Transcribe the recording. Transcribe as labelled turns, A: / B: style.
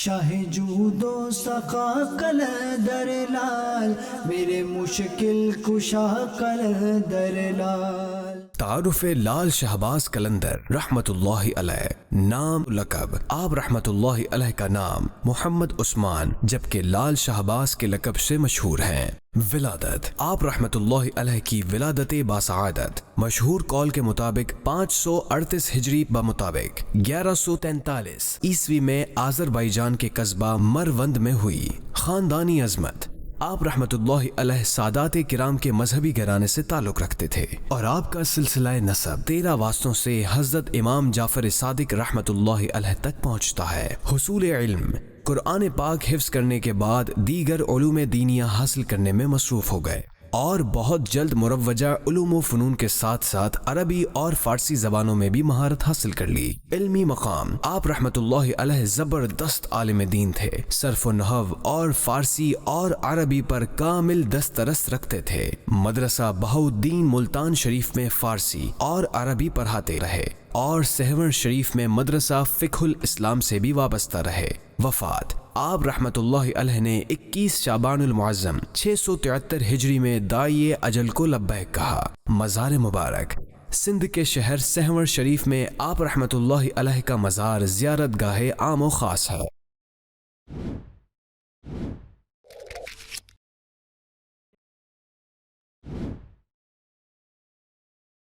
A: شاہ جود و سخا قلندر لال، میرے مشکل کشا قلندر لال۔
B: تعارف لال شہباز قلندر رحمت اللہ علیہ، نام لقب۔ آپ رحمت اللہ علیہ کا نام محمد عثمان جبکہ لال شہباز کے لقب سے مشہور ہیں۔ ولادت، آپ رحمت اللہ علیہ کی ولادت باسعادت مشہور قول کے مطابق 538 ہجری بمطابق 1143 عیسوی میں آذربائیجان کے قصبہ مروند میں ہوئی۔ خاندانی عظمت، آپ رحمت اللہ علیہ سادات کرام کے مذہبی گھرانے سے تعلق رکھتے تھے اور آپ کا سلسلہ نسب 13 واسطوں سے حضرت امام جعفر صادق رحمت اللہ علیہ تک پہنچتا ہے۔ حصول علم، قرآن پاک حفظ کرنے کے بعد دیگر علوم دینیہ حاصل کرنے میں مصروف ہو گئے اور بہت جلد مروجہ علوم و فنون کے ساتھ ساتھ عربی اور فارسی زبانوں میں بھی مہارت حاصل کر لی۔ علمی مقام، آپ رحمت اللہ علیہ زبردست عالم دین تھے، صرف و نحو اور فارسی اور عربی پر کامل دسترس رکھتے تھے۔ مدرسہ بہاؤالدین ملتان شریف میں فارسی اور عربی پڑھاتے رہے اور سہون شریف میں مدرسہ فقہ الاسلام سے بھی وابستہ رہے۔ وفات، آپ رحمت اللہ علیہ نے 21 شعبان المعظم 673 ہجری میں داعی اجل کو لبیک کہا۔ مزار مبارک، سندھ کے شہر سہون شریف میں آپ رحمت اللہ علیہ کا مزار زیارت گاہ عام و خاص ہے۔